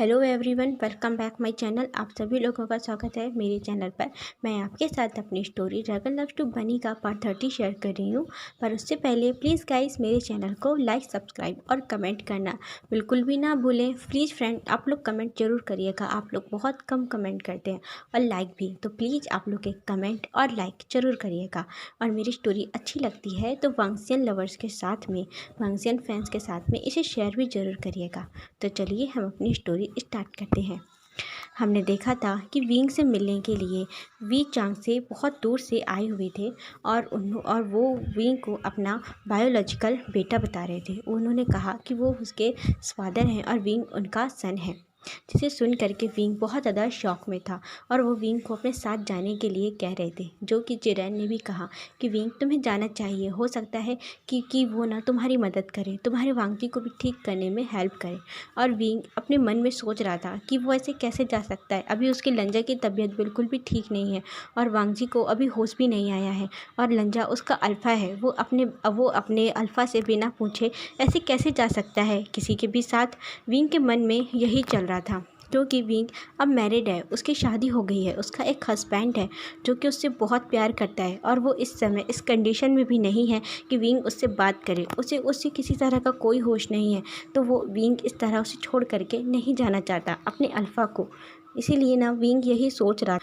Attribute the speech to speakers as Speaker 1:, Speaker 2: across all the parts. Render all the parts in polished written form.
Speaker 1: Hello everyone, welcome back my channel. आप सभी लोगों का स्वागत है मेरे चैनल पर। मैं आपके साथ अपनी स्टोरी ड्रैगन लव्स टू बनी का पार्ट 30 शेयर कर रही हूँ। पर उससे पहले प्लीज़ गाइस मेरे चैनल को लाइक, सब्सक्राइब और कमेंट करना बिल्कुल भी ना भूलें। प्लीज़ फ्रेंड, आप लोग कमेंट जरूर करिएगा। आप लोग बहुत कम कमेंट करते हैं और लाइक भी, तो प्लीज़ आप लोग एक कमेंट और लाइक ज़रूर करिएगा। और मेरी स्टोरी अच्छी लगती है तो वांगसियन लवर्स के साथ में, वांगसियन फैंस के साथ में इसे शेयर भी ज़रूर करिएगा। तो चलिए हम अपनी स्टोरी स्टार्ट करते हैं। हमने देखा था कि विंग से मिलने के लिए वी चांग से बहुत दूर से आए हुए थे और वो विंग को अपना बायोलॉजिकल बेटा बता रहे थे। उन्होंने कहा कि वो उसके फादर हैं और विंग उनका सन है। जिसे सुन करके विंग बहुत ज़्यादा शॉक में था और वो विंग को अपने साथ जाने के लिए कह रहे थे। जो कि जिरेन ने भी कहा कि विंग तुम्हें जाना चाहिए, हो सकता है कि वो ना तुम्हारी मदद करे, तुम्हारे वांगजी को भी ठीक करने में हेल्प करे। और विंग अपने मन में सोच रहा था कि वो ऐसे कैसे जा सकता है। अभी उसके लंजा की तबीयत बिल्कुल भी ठीक नहीं है और वांगजी को अभी होश भी नहीं आया है और लंजा उसका अल्फ़ा है। वो अपने अल्फ़ा से बिना पूछे ऐसे कैसे जा सकता है किसी के भी साथ। विंग के मन में यही चल रहा था क्योंकि विंग अब मैरिड है, उसकी शादी हो गई है, उसका एक हस्बैंड है जो कि उससे बहुत प्यार करता है और वो इस समय इस कंडीशन में भी नहीं है कि विंग उससे बात करे। उसे किसी तरह का कोई होश नहीं है, तो वो विंग इस तरह उसे छोड़ करके नहीं जाना चाहता अपने अल्फ़ा को। इसीलिए ना विंग यही सोच रहा।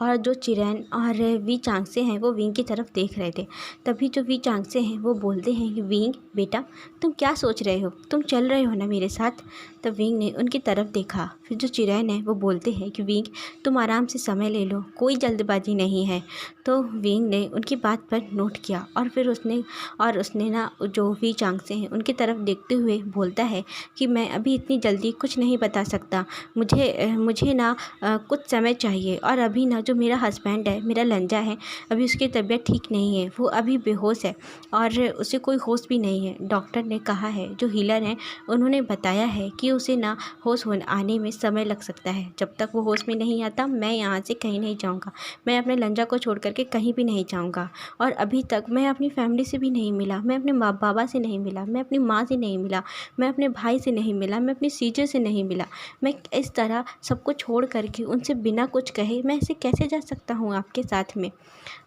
Speaker 1: और जो चिरैन और वी चांगसे हैं वो विंग की तरफ देख रहे थे। तभी जो वी चांगसे हैं वो बोलते हैं कि विंग बेटा, तुम क्या सोच रहे हो, तुम चल रहे हो ना मेरे साथ। तब विंग ने उनकी तरफ देखा। फिर जो चिरैन है वो बोलते हैं कि विंग तुम आराम से समय ले लो, कोई जल्दबाजी नहीं है। तो विंग ने उनकी बात पर नोट किया और फिर उसने ना जो वी चांगसे हैं उनकी तरफ देखते हुए बोलता है कि मैं अभी इतनी जल्दी कुछ नहीं बता सकता। मुझे ना कुछ समय चाहिए। और अभी ना जो मेरा हस्बैंड है, मेरा लंजा है, अभी उसकी तबीयत ठीक नहीं है, वो अभी बेहोश है और उसे कोई होश भी नहीं है। डॉक्टर ने कहा है, जो हीलर हैं उन्होंने बताया है कि उसे ना होश आने में समय लग सकता है। जब तक वो होश में नहीं आता मैं यहाँ से कहीं नहीं जाऊँगा, मैं अपने लंजा को छोड़ करके कहीं भी नहीं जाऊँगा। और अभी तक मैं अपनी फैमिली से भी नहीं मिला, मैं अपने माँ बाबा से नहीं मिला, मैं अपनी माँ से नहीं मिला, मैं अपने भाई से नहीं मिला, मैं अपनी सीजर से नहीं मिला। मैं इस तरह सबको छोड़ करके उनसे बिना कुछ कहे मैं ऐसे कैसे जा सकता हूँ आपके साथ में।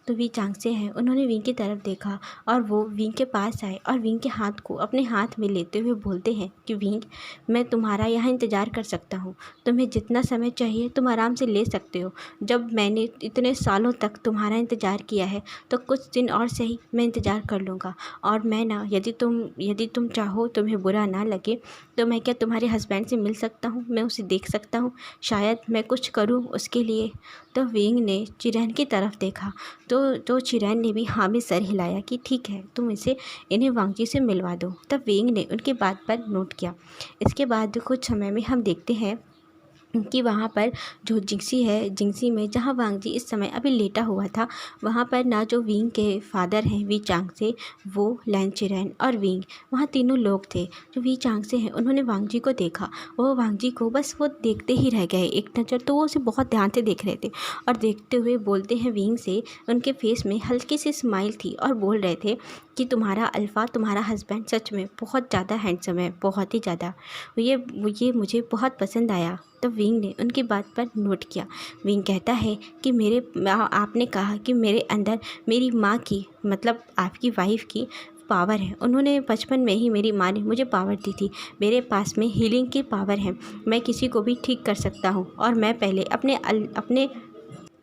Speaker 1: तो वी चांगसे हैं उन्होंने विंग की तरफ देखा और वो विंग के पास आए और विंग के हाथ को अपने हाथ में लेते हुए बोलते हैं कि विंग, मैं तुम्हारा यहाँ इंतज़ार कर सकता हूँ, तुम्हें जितना समय चाहिए तुम आराम से ले सकते हो। जब मैंने इतने सालों तक तुम्हारा इंतज़ार किया है तो कुछ दिन और सही मैं इंतज़ार कर लूँगा। और मैं ना यदि तुम चाहो, तुम्हें बुरा ना लगे, तो मैं क्या तुम्हारे हस्बैंड से मिल सकता हूँ, मैं उसे देख सकता हूँ, शायद मैं कुछ करूँ उसके लिए। तो विंग ने चिरैन की तरफ देखा तो चिरैन ने भी हाँ में सर हिलाया कि ठीक है, तुम इन्हें वांगजी से मिलवा दो। तब विंग ने उनकी बात पर नोट किया। इसके बाद कुछ समय में हम देखते हैं कि वहाँ पर जो जिंगसी है, जिंगसी में जहाँ वांगजी इस समय अभी लेटा हुआ था, वहाँ पर ना जो विंग के फादर हैं वी चांगसे, वो लैन चिरैन और विंग, वहाँ तीनों लोग थे। जो वी चांगसे हैं उन्होंने वांगजी को देखा, वो वांगजी को बस वो देखते ही रह गए एक नज़र। तो वो उसे बहुत ध्यान से देख रहे थे और देखते हुए बोलते हैं विंग से। उनके फेस में हल्की सी स्माइल थी और बोल रहे थे कि तुम्हारा अल्फ़ा, तुम्हारा हस्बैंड सच में बहुत ज़्यादा हैंडसम है, बहुत ही ज़्यादा। ये मुझे बहुत पसंद आया। तो विंग ने उनकी बात पर नोट किया। विंग कहता है कि आपने कहा कि मेरे अंदर मेरी माँ की, मतलब आपकी वाइफ की पावर है। उन्होंने बचपन में ही, मेरी माँ ने मुझे पावर दी थी। मेरे पास में हीलिंग की पावर है, मैं किसी को भी ठीक कर सकता हूँ। और मैं पहले अपने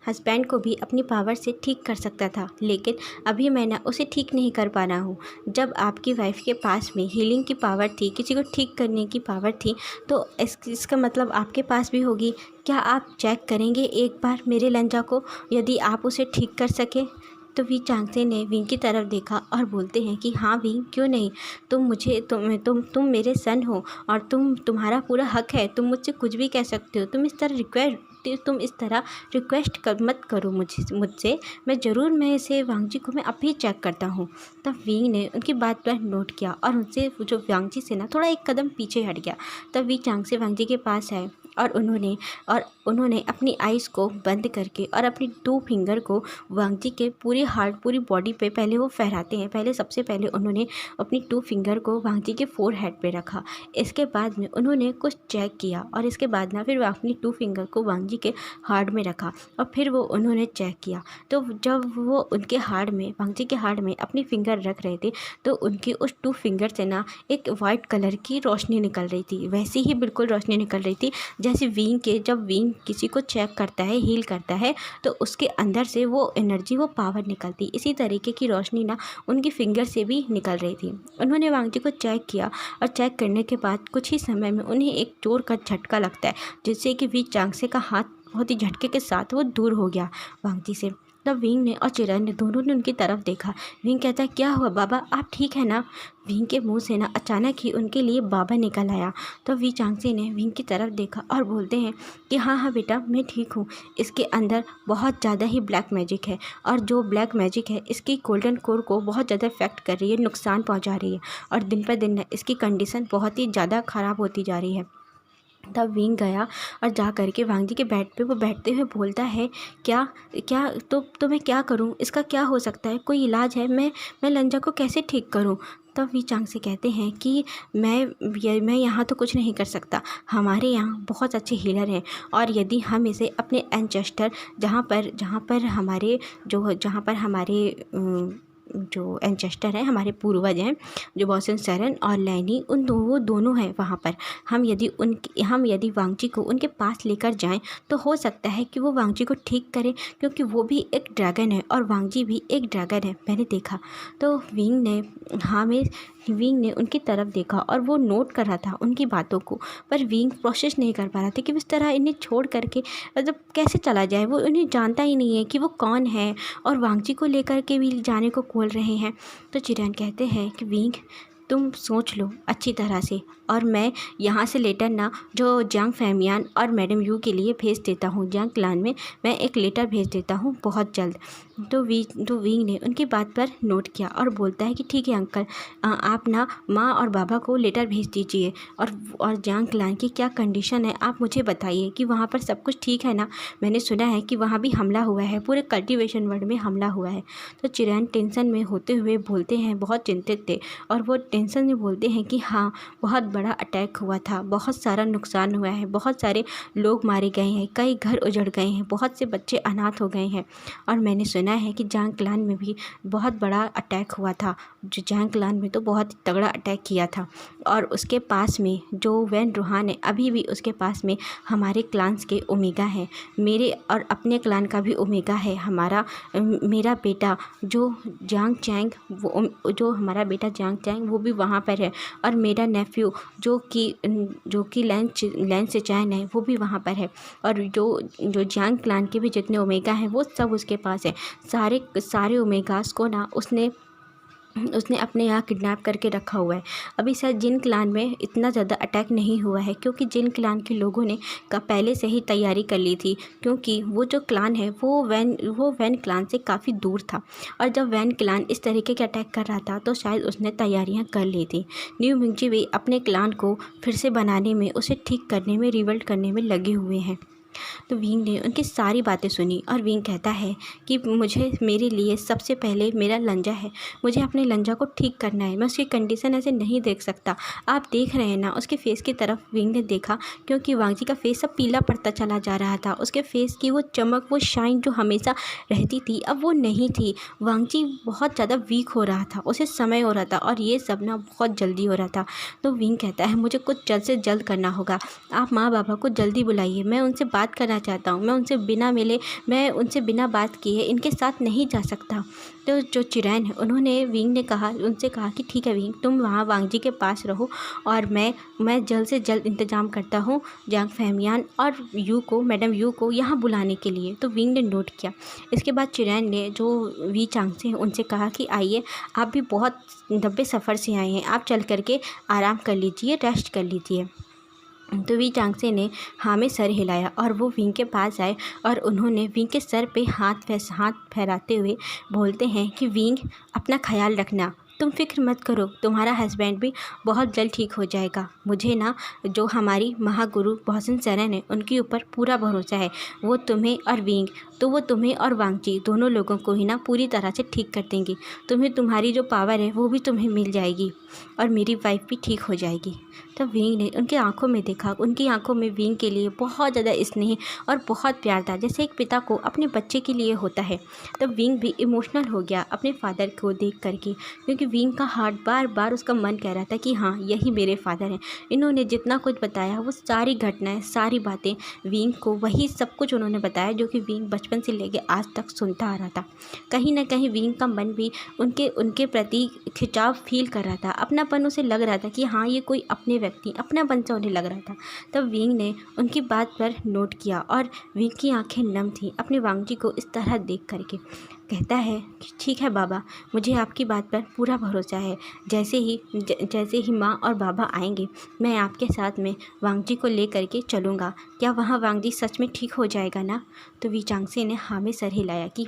Speaker 1: हस्बैंड को भी अपनी पावर से ठीक कर सकता था, लेकिन अभी मैं ना उसे ठीक नहीं कर पा रहा हूँ। जब आपकी वाइफ के पास में हीलिंग की पावर थी, किसी को ठीक करने की पावर थी, तो इसका मतलब आपके पास भी होगी। क्या आप चेक करेंगे एक बार मेरे लंजा को, यदि आप उसे ठीक कर सके। तो वी चांगसे ने विंग की तरफ देखा और बोलते हैं कि हाँ विंग, क्यों नहीं, तुम मेरे सन हो और तुम्हारा पूरा हक है, तुम मुझसे कुछ भी कह सकते हो। तुम इस तरह रिक्वेस्ट मत करो मुझसे। मैं इसे वांगजी को मैं अभी चेक करता हूँ। तब विंग ने उनकी बात पर नोट किया और उनसे जो वांगजी से ना थोड़ा एक कदम पीछे हट गया। तब वी चांगसे वांगजी के पास आए और उन्होंने अपनी आइज़ को बंद करके और अपनी 2 फिंगर को वांगजी के पूरी बॉडी पे पहले वो फहराते हैं। सबसे पहले उन्होंने अपनी 2 फिंगर को वांगजी के फोरहेड पे रखा। इसके बाद में उन्होंने कुछ चेक किया और इसके बाद ना फिर वो अपनी 2 फिंगर को वांगजी के हार्ट में रखा और फिर वो उन्होंने चेक किया। तो जब वो उनके हार्ट में, वांगजी के हार्ट में अपनी फिंगर रख रहे थे तो उनकी उस 2 फिंगर से ना एक वाइट कलर की रोशनी निकल रही थी। वैसी ही बिल्कुल रोशनी निकल रही थी जैसे जब विंग किसी को चेक करता है, हील करता है, तो उसके अंदर से वो एनर्जी, वो पावर निकलती। इसी तरीके की रोशनी ना उनकी फिंगर से भी निकल रही थी। उन्होंने वांगजी को चेक किया और चेक करने के बाद कुछ ही समय में उन्हें एक जोर का झटका लगता है, जिससे कि वी चांगसे का हाथ बहुत ही झटके के साथ वो दूर हो गया वांगजी से। तब विंग ने और चिरैन ने दोनों ने उनकी तरफ देखा। विंग कहता है, क्या हुआ बाबा, आप ठीक है ना? विंग के मुंह से ना अचानक ही उनके लिए बाबा निकल आया। तो वी चांगसे ने विंग की तरफ देखा और बोलते हैं कि हाँ बेटा, मैं ठीक हूँ। इसके अंदर बहुत ज़्यादा ही ब्लैक मैजिक है और जो ब्लैक मैजिक है इसकी गोल्डन कोर को बहुत ज़्यादा इफेक्ट कर रही है, नुकसान पहुँचा रही है और दिन पर दिन इसकी कंडीशन बहुत ही ज़्यादा ख़राब होती जा रही है। तब विंग गया और जा कर के वांगजी के बेड पे वो बैठते हुए बोलता है, क्या क्या तो मैं क्या करूं? इसका क्या हो सकता है? कोई इलाज है? मैं लंजा को कैसे ठीक करूं? तब वी चांगसे कहते हैं कि मैं यहाँ तो कुछ नहीं कर सकता। हमारे यहाँ बहुत अच्छे हीलर हैं और यदि हम इसे अपने एंचेस्टर जहाँ पर हमारे जो एंचेस्टर हैं, हमारे पूर्वज हैं, जो बॉसन सरन और लैनी, वो दोनों हैं वहाँ पर। हम यदि वांगजी को उनके पास लेकर जाएं तो हो सकता है कि वो वांगजी को ठीक करें, क्योंकि वो भी एक ड्रैगन है और वांगजी भी एक ड्रैगन है, मैंने देखा। तो विंग ने उनकी तरफ देखा और वो नोट कर रहा था उनकी बातों को, पर विंग प्रोसेस नहीं कर पा रहा था कि इस तरह इन्हें छोड़ करके मतलब कैसे चला जाए। वो उन्हें जानता ही नहीं है कि वो कौन है और वांगजी को लेकर के भी जाने को बोल रहे हैं। तो चिरैन कहते हैं कि विंग, तुम सोच लो अच्छी तरह से और मैं यहाँ से लेटर ना जो जियांग फैमियान और मैडम यू के लिए भेज देता हूँ। जियांग क्लान में मैं एक लेटर भेज देता हूँ बहुत जल्द। तो विंग ने उनकी बात पर नोट किया और बोलता है कि ठीक है अंकल, आप ना माँ और बाबा को लेटर भेज दीजिए और जियांग क्लान की क्या कंडीशन है आप मुझे बताइए कि वहाँ पर सब कुछ ठीक है ना? मैंने सुना है कि वहाँ भी हमला हुआ है, पूरे कल्टीवेशन वर्ल्ड में हमला हुआ है। तो चिरैन टेंशन में होते हुए बोलते हैं, बहुत चिंतित थे और वो टेंशन में बोलते हैं कि हाँ, बहुत बड़ा अटैक हुआ था, बहुत सारा नुकसान हुआ है, बहुत सारे लोग मारे गए हैं, कई घर उजड़ गए हैं, बहुत से बच्चे अनाथ हो गए हैं और मैंने सुना है कि जियांग क्लान में भी बहुत बड़ा अटैक हुआ था। जो जियांग क्लान में तो बहुत तगड़ा अटैक किया था और उसके पास में जो वैन रूहान है, अभी भी उसके पास में हमारे क्लान्स के ओमेगा है, मेरे और अपने क्लान का भी ओमेगा है। मेरा बेटा जो जियांग चैंग, हमारा बेटा जियांग चैंग वो भी वहाँ पर है और मेरा नेफ्यू जो कि लैन से चैन है वो भी वहाँ पर है और जो जियांग क्लान के भी जितने ओमेगा हैं वो सब उसके पास है। सारे ओमेगास को ना उसने अपने यहाँ किडनैप करके रखा हुआ है। अभी शायद जिन क्लान में इतना ज़्यादा अटैक नहीं हुआ है क्योंकि जिन क्लान के लोगों ने पहले से ही तैयारी कर ली थी, क्योंकि वो जो क्लान है वो वैन क्लान से काफ़ी दूर था और जब वैन क्लान इस तरीके के अटैक कर रहा था तो शायद उसने तैयारियाँ कर ली थी। न्यू मिंगजी भी अपने क्लान को फिर से बनाने में, उसे ठीक करने में, रिबिल्ड करने में लगे हुए हैं। तो विंग ने उनकी सारी बातें सुनी और विंग कहता है कि मेरे लिए सबसे पहले मेरा लंजा है, मुझे अपने लंजा को ठीक करना है, मैं उसकी कंडीशन ऐसे नहीं देख सकता। आप देख रहे हैं ना, उसके फेस की तरफ विंग ने देखा क्योंकि वांगजी का फेस अब पीला पड़ता चला जा रहा था। उसके फेस की वो चमक, वो शाइन जो हमेशा रहती थी अब वो नहीं थी। वांगजी बहुत ज़्यादा वीक हो रहा था, उसे समय हो रहा था और ये सब ना बहुत जल्दी हो रहा था। तो विंग कहता है मुझे कुछ जल्द से जल्द करना होगा, आप माँ बाबा को जल्दी बुलाइए, मैं उनसे बात करना चाहता हूँ, मैं उनसे बिना बात किए इनके साथ नहीं जा सकता। तो जो चिरैन है उनसे कहा कि ठीक है विंग, तुम वहाँ वांगजी के पास रहो और मैं जल्द से जल्द इंतज़ाम करता हूँ जियांग फैमियान और मैडम यू को यहाँ बुलाने के लिए। तो विंग ने नोट किया। इसके बाद चिरैन ने जो वी चांगसे हैं उनसे कहा कि आइए, आप भी बहुत लंबे सफ़र से आए हैं, आप चल करके आराम कर लीजिए, रेस्ट कर लीजिए। तो वी चांगसे ने हाँ में सर हिलाया और वो विंग के पास आए और उन्होंने विंग के सर पे हाथ फहराते हुए बोलते हैं कि विंग, अपना ख्याल रखना, तुम फिक्र मत करो, तुम्हारा हस्बैंड भी बहुत जल्द ठीक हो जाएगा। मुझे ना जो हमारी महागुरु भोसन सरन है उनके ऊपर पूरा भरोसा है। वो तुम्हें और विंग तो वो तुम्हें और वांगची दोनों लोगों को ही ना पूरी तरह से ठीक कर देंगी। तुम्हें तुम्हारी जो पावर है वो भी तुम्हें मिल जाएगी और मेरी वाइफ भी ठीक हो जाएगी। तब विंग ने उनके आंखों में देखा, उनकी आंखों में विंग के लिए बहुत ज़्यादा स्नेह और बहुत प्यार था, जैसे एक पिता को अपने बच्चे के लिए होता है। तब विंग भी इमोशनल हो गया अपने फादर को देख करके, क्योंकि विंग का हार्ट बार बार उसका मन कह रहा था कि हाँ यही मेरे फादर हैं। इन्होंने जितना कुछ बताया वो सारी घटनाएं, सारी बातें विंग को वही सब कुछ उन्होंने बताया जो कि विंग बचपन से लेके आज तक सुनता आ रहा था। कहीं ना कहीं विंग का मन भी उनके प्रति खिंचाव फील कर रहा था, अपनापन उसे लग रहा था कि हाँ ये कोई अपने व्यक्ति अपनापन सा उन्हें लग रहा था। तब विंग ने उनकी बात पर नोट किया और विंग की आंखें नम थीं अपने वांगजी को इस तरह देख करके। कहता है कि ठीक है बाबा, मुझे आपकी बात पर पूरा भरोसा है। जैसे ही माँ और बाबा आएंगे मैं आपके साथ में वांगजी को ले करके चलूँगा। क्या वहाँ वांगजी सच में ठीक हो जाएगा ना? तो वी चांगसे ने हाँ में सर हिलाया कि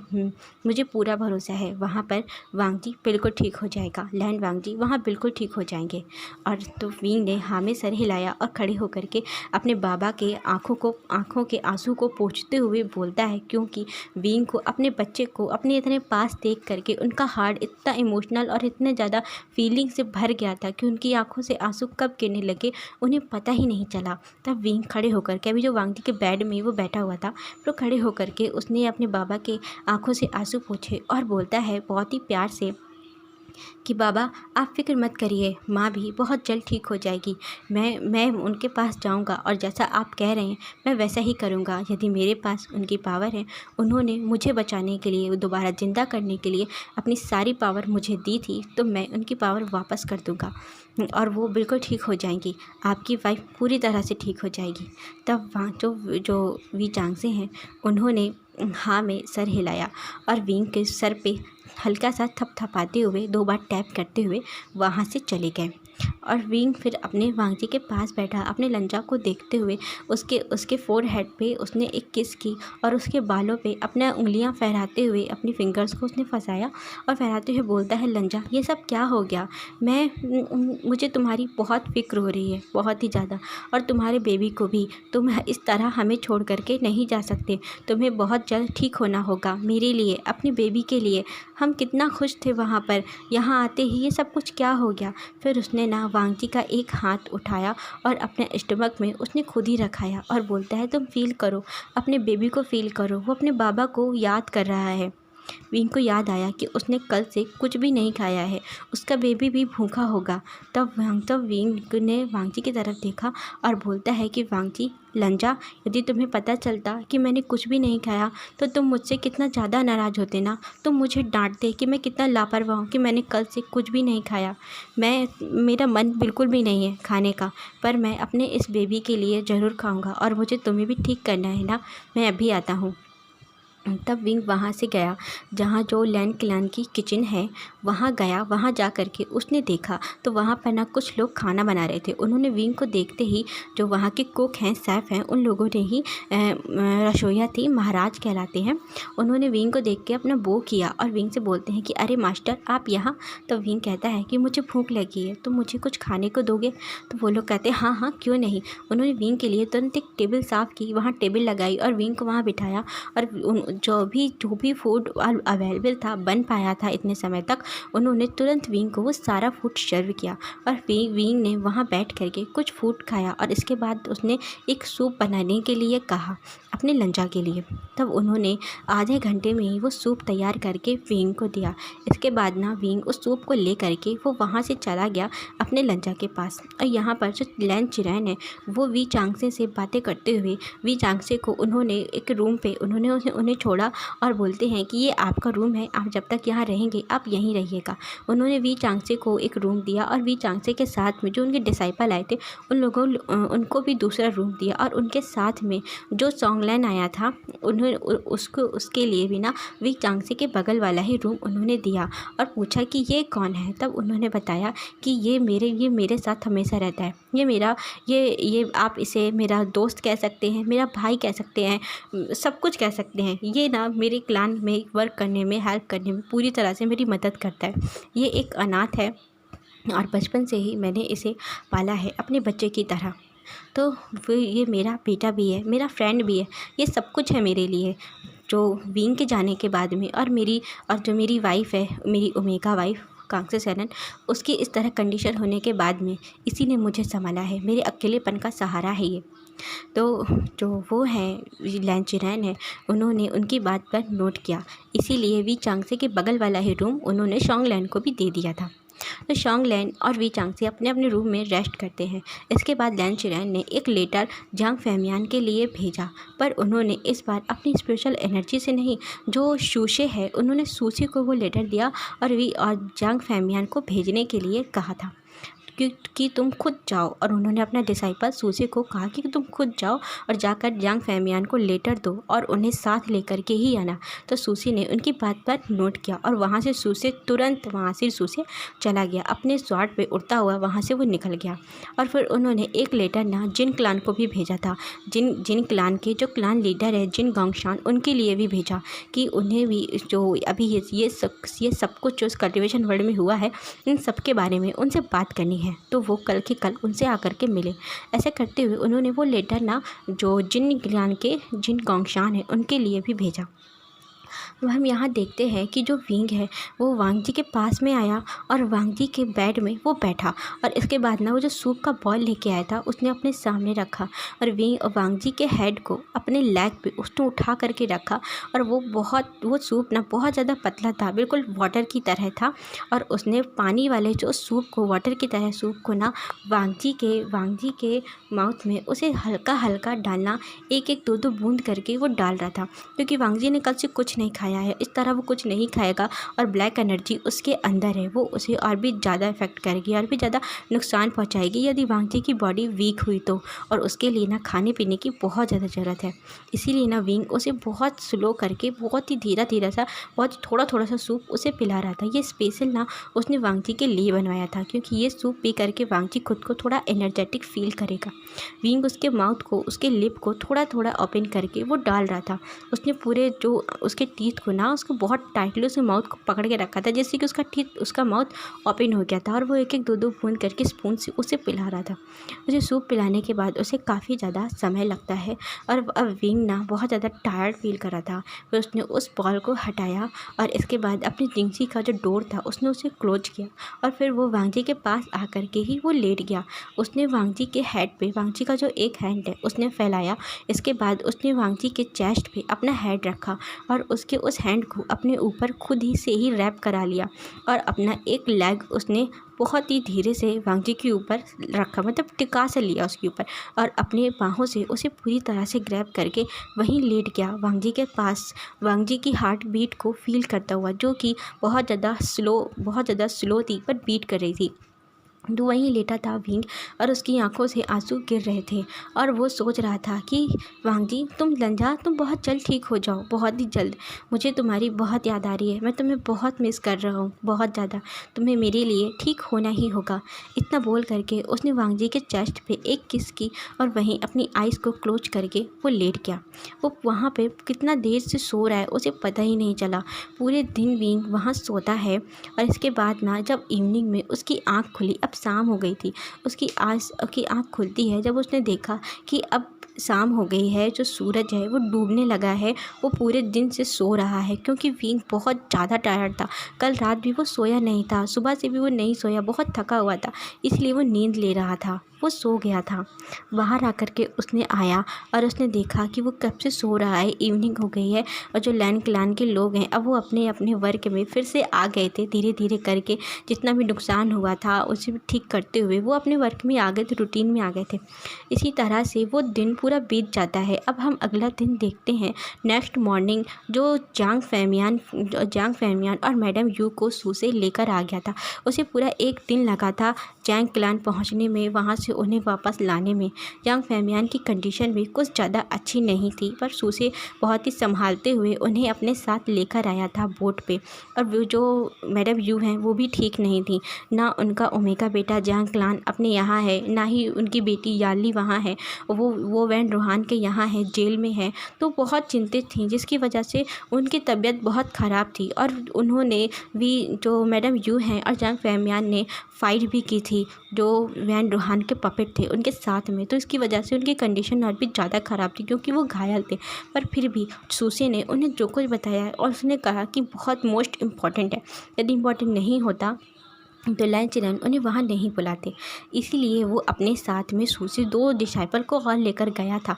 Speaker 1: मुझे पूरा भरोसा है, वहाँ पर वांगजी बिल्कुल ठीक हो जाएगा, लैंड वांगजी वहाँ बिल्कुल ठीक हो जाएंगे। और तो विंग ने हाँ में सर हिलाया और खड़े होकर के अपने बाबा के आँखों के आंसू को पोंछते हुए बोलता है, क्योंकि विंग को अपने बच्चे को अपने इतने पास देख करके उनका हार्ट इतना इमोशनल और इतने ज़्यादा फीलिंग से भर गया था कि उनकी आंखों से आंसू कब गिरने लगे उन्हें पता ही नहीं चला। तब विंग खड़े होकर के, अभी जो वांगजी के बेड में वो बैठा हुआ था, तो खड़े होकर के उसने अपने बाबा के आंखों से आंसू पोंछे और बोलता है बहुत ही प्यार से कि बाबा आप फिक्र मत करिए, माँ भी बहुत जल्द ठीक हो जाएगी। मैं उनके पास जाऊँगा और जैसा आप कह रहे हैं मैं वैसा ही करूँगा। यदि मेरे पास उनकी पावर है, उन्होंने मुझे बचाने के लिए, दोबारा ज़िंदा करने के लिए अपनी सारी पावर मुझे दी थी, तो मैं उनकी पावर वापस कर दूँगा और वो बिल्कुल ठीक हो जाएंगी। आपकी वाइफ पूरी तरह से ठीक हो जाएगी। तब वहाँ जो वी चांगसे हैं उन्होंने हाँ में सर हिलाया और विंग के सर पे हल्का सा थपथपाते हुए 2 बार टैप करते हुए वहाँ से चले गए। और विंग फिर अपने वांगजी के पास बैठा अपने लंजा को देखते हुए उसके फोरहेड पे उसने एक किस की और उसके बालों पे अपना उंगलियां फहराते हुए अपनी फिंगर्स को उसने फंसाया और फहराते हुए बोलता है, लंजा ये सब क्या हो गया? मुझे तुम्हारी बहुत फिक्र हो रही है, बहुत ही ज़्यादा, और तुम्हारे बेबी को भी। तुम इस तरह हमें छोड़ करके नहीं जा सकते, तुम्हें बहुत जल्द ठीक होना होगा मेरे लिए, अपने बेबी के लिए। हम कितना खुश थे वहाँ पर, यहाँ आते ही ये सब कुछ क्या हो गया? फिर उसने ना वांगजी का एक हाथ उठाया और अपने स्टमक में उसने खुद ही रखाया और बोलता है, तुम फील करो, अपने बेबी को फील करो। वो अपने बाबा को याद कर रहा है। विंग को याद आया कि उसने कल से कुछ भी नहीं खाया है, उसका बेबी भी भूखा होगा। तब विंग ने वांगजी की तरफ देखा और बोलता है कि वांगजी, लंजा, यदि तुम्हें पता चलता कि मैंने कुछ भी नहीं खाया तो तुम मुझसे कितना ज़्यादा नाराज़ होते ना। तुम मुझे डांटते कि मैं कितना लापरवाह हूँ कि मैंने कल से कुछ भी नहीं खाया। मेरा मन बिल्कुल भी नहीं है खाने का, पर मैं अपने इस बेबी के लिए ज़रूर खाऊँगा और मुझे तुम्हें भी ठीक करना है ना। मैं अभी आता हूँ। तब विंग वहाँ से गया जहाँ जो लैंड क्लैन की किचन है, वहाँ गया। वहाँ जा कर के उसने देखा तो वहाँ पर ना कुछ लोग खाना बना रहे थे। उन्होंने विंग को देखते ही, जो वहाँ के कुक हैं, शेफ़ हैं, उन लोगों ने ही रसोइया थी, महाराज कहलाते हैं, उन्होंने विंग को देख के अपना बो किया और विंग से बोलते हैं कि अरे मास्टर आप यहाँ। तो विंग कहता है कि मुझे भूख लगी है, तो मुझे कुछ खाने को दोगे? तो वो लोग कहते हैं हाँ हाँ क्यों नहीं। उन्होंने विंग के लिए तुरंत एक टेबल साफ़ की, वहाँ टेबल लगाई और विंग को वहाँ बिठाया और जो भी फूड अवेलेबल था, बन पाया था इतने समय तक, उन्होंने तुरंत विंग को वो सारा फूड सर्व किया और विंग ने वहाँ बैठ करके कुछ फूड खाया और इसके बाद उसने एक सूप बनाने के लिए कहा अपने लंजा के लिए। तब उन्होंने आधे घंटे में ही वो सूप तैयार करके विंग को दिया। इसके बाद ना विंग उस सूप को ले करके वो वहाँ से चला गया अपने लंजा के पास। और यहाँ पर जो लैंड चिरैन है वो वी चांगसे से बातें करते हुए वी चांगसे को उन्होंने एक रूम पे उन्हें छोड़ा और बोलते हैं कि ये आपका रूम है, आप जब तक यहाँ रहेंगे आप यहीं रहिएगा। उन्होंने वी चांगसे को एक रूम दिया और वी चांगसे के साथ में जो उनके डिसाइपल आए थे उनको भी दूसरा रूम दिया और उनके साथ में जो सॉन्गलैन आया था उसके लिए भी ना वी चांगसे के बगल वाला ही रूम उन्होंने दिया और पूछा कि ये कौन है। तब उन्होंने बताया कि ये मेरे साथ हमेशा रहता है, ये आप इसे मेरा दोस्त कह सकते हैं, मेरा भाई कह सकते हैं, सब कुछ कह सकते हैं। ये ना मेरे क्लान में वर्क करने में, हेल्प करने में पूरी तरह से मेरी मदद करता है। ये एक अनाथ है और बचपन से ही मैंने इसे पाला है अपने बच्चे की तरह। तो ये मेरा बेटा भी है, मेरा फ्रेंड भी है, ये सब कुछ है मेरे लिए। जो विंग के जाने के बाद में और जो मेरी वाइफ़ है, मेरी ओमेगा वाइफ़ कांग्से सेनन, उसकी इस तरह कंडीशन होने के बाद में इसी ने मुझे संभाला है। मेरे अकेलेपन का सहारा है ये। तो जो वो हैं लैन चिरैन है, उन्होंने उनकी बात पर नोट किया, इसीलिए वी चांगसे के बगल वाला ही रूम उन्होंने शोंगलैन को भी दे दिया था। तो शोंगलैन और वी चांगसे अपने अपने रूम में रेस्ट करते हैं। इसके बाद लैन चिरैन ने एक लेटर जांग फैमियान के लिए भेजा, पर उन्होंने इस बार अपनी स्पेशल एनर्जी से नहीं, जो शूशे है उन्होंने सूसी को वो लेटर दिया और जांग फैमियान को भेजने के लिए कहा था कि तुम खुद जाओ। और उन्होंने अपना डिसाइपल सूसी को कहा कि तुम खुद जाओ और जाकर जांग फैमियान को लेटर दो और उन्हें साथ लेकर के ही आना। तो सूसी ने उनकी बात पर नोट किया और वहाँ से सूसी तुरंत चला गया, अपने स्वार्ड पे उड़ता हुआ वहाँ से वो निकल गया। और फिर उन्होंने एक लेटर ना जिन क्लान को भी भेजा था, जिन क्लान के जो क्लान लीडर है जिन गोंगशान, उनके लिए भी भेजा कि उन्हें भी जो अभी ये सब कुछ जो उस कल्टिवेशन वर्ल्ड में हुआ है, इन सब के बारे में उनसे बात करनी है। तो वो कल के कल उनसे आकर के मिले। ऐसे करते हुए उन्होंने वो लेटर ना जो जिन क्लान के जिन गोंगशान है उनके लिए भी भेजा। अब हम यहाँ देखते हैं कि जो विंग है वो वांग जी के पास में आया और वांग जी के बेड में वो बैठा और इसके बाद ना वो जो सूप का बॉल लेके आया था उसने अपने सामने रखा और वांग जी के हेड को अपने लेग पे उसने उठा करके रखा। और वो सूप ना बहुत ज़्यादा पतला था, बिल्कुल वाटर की तरह था। और उसने पानी वाले जो सूप को, वाटर की तरह सूप को ना वांग जी के माउथ में उसे हल्का हल्का डालना, एक एक दो दो बूंद करके वो डाल रहा था, क्योंकि वांग जी ने कल से कुछ नहीं खाया है, इस तरह वो कुछ नहीं खाएगा और ब्लैक एनर्जी उसके अंदर है, वो उसे और भी ज़्यादा इफेक्ट करेगी, और भी ज़्यादा नुकसान पहुंचाएगी यदि वांग जी की बॉडी वीक हुई तो। और उसके लिए ना खाने पीने की बहुत ज़्यादा ज़रूरत है। इसीलिए ना विंग उसे बहुत स्लो करके, बहुत ही धीरे धीरे सा, बहुत थोड़ा थोड़ा सा सूप उसे पिला रहा था। ये स्पेशल ना उसने वांग जी के लिए बनवाया था, क्योंकि ये सूप पी करके वांग जी खुद को थोड़ा एनर्जेटिक फील करेगा। विंग उसके माउथ को, उसके लिप को थोड़ा थोड़ा ओपन करके वो डाल रहा था। उसने पूरे जो उसके टीथ को ना, उसको बहुत टाइटली उसके माउथ को पकड़ के रखा था, जैसे कि उसका माउथ ओपन हो गया था। और वो एक एक दो दो बूंद करके स्पून से उसे पिला रहा था। उसे सूप पिलाने के बाद उसे काफ़ी ज़्यादा समय लगता है और अब विंग ना बहुत ज़्यादा टायर्ड फील कर रहा था। फिर उसने उस बॉल को हटाया और इसके बाद अपनी जिंसी का जो डोर था उसने उसे क्लोज किया और फिर वो वांग जी के पास आकर के ही वो लेट गया। उसने वांग जी के हेड पे, वांग जी का जो एक हैंड है उसने फैलाया। इसके बाद उसने वांग जी के चेस्ट पे अपना हेड रखा और उसके उस हैंड को अपने ऊपर खुद ही से ही रैप करा लिया और अपना एक लेग उसने बहुत ही धीरे से वांग जी के ऊपर रखा, मतलब टिका से लिया उसके ऊपर, और अपने बाहों से उसे पूरी तरह से ग्रैब करके वहीं लेट गया वांग जी के पास, वांग जी की हार्ट बीट को फील करता हुआ, जो कि बहुत ज़्यादा स्लो थी पर बीट कर रही थी। तो वहीं लेटा था विंग और उसकी आंखों से आंसू गिर रहे थे और वो सोच रहा था कि वांग जी तुम बहुत जल्द ठीक हो जाओ, बहुत ही जल्द। मुझे तुम्हारी बहुत याद आ रही है, मैं तुम्हें बहुत मिस कर रहा हूँ, बहुत ज़्यादा। तुम्हें मेरे लिए ठीक होना ही होगा। इतना बोल करके उसने वांग जी के चेस्ट पे एक किस की और वहीं अपनी आइज़ को क्लोज करके वो लेट गया। वो वहाँ पे कितना देर से सो रहा है उसे पता ही नहीं चला। पूरे दिन विंग वहाँ सोता है और इसके बाद ना जब इवनिंग में उसकी आँख खुली, अब शाम हो गई थी, उसकी आँख खुलती है जब उसने देखा कि अब शाम हो गई है, जो सूरज है वो डूबने लगा है। वो पूरे दिन से सो रहा है क्योंकि विंग बहुत ज़्यादा टायर्ड था। कल रात भी वो सोया नहीं था, सुबह से भी वो नहीं सोया, बहुत थका हुआ था, इसलिए वो नींद ले रहा था, वो सो गया था। बाहर आकर के उसने आया और उसने देखा कि वो कब से सो रहा है, इवनिंग हो गई है और जो लैन क्लान के लोग हैं अब वो अपने अपने वर्क में फिर से आ गए थे, धीरे धीरे करके जितना भी नुकसान हुआ था उसे भी ठीक करते हुए वो अपने वर्क में आ गए थे, रूटीन में आ गए थे। इसी तरह से वो दिन पूरा बीत जाता है। अब हम अगला दिन देखते हैं। नेक्स्ट मॉर्निंग जो जांग फैमियान और मैडम यू को सू से लेकर आ गया था। उसे पूरा एक दिन लगा था जैंग क्लान पहुंचने में, वहां से उन्हें वापस लाने में। जांग फैमियान की कंडीशन भी कुछ ज़्यादा अच्छी नहीं थी, पर सू से बहुत ही संभालते हुए उन्हें अपने साथ लेकर आया था बोट पे। और वो जो मैडम यू हैं वो भी ठीक नहीं थी। ना उनका ओमेगा बेटा जैंग क्लान अपने यहाँ है, ना ही उनकी बेटी याली वहाँ है। वो वैन रोहान के यहाँ है, जेल में है। तो बहुत चिंतित थी, जिसकी वजह से उनकी तबीयत बहुत ख़राब थी। और उन्होंने भी, जो मैडम यू हैं और जैंग फैमियान ने फ़ाइट भी की थी जो वैन रोहान के पपेट थे उनके साथ में। तो इसकी वजह से उनकी कंडीशन और भी ज़्यादा ख़राब थी, क्योंकि वो घायल थे। पर फिर भी सूसे ने उन्हें जो कुछ बताया है, और उसने कहा कि बहुत मोस्ट इम्पॉर्टेंट है, यदि इम्पॉर्टेंट नहीं होता तो लैन चिरन उन्हें वहाँ नहीं बुलाते। इसीलिए वो अपने साथ में सूसी 2 डिसाइपल को और लेकर गया था।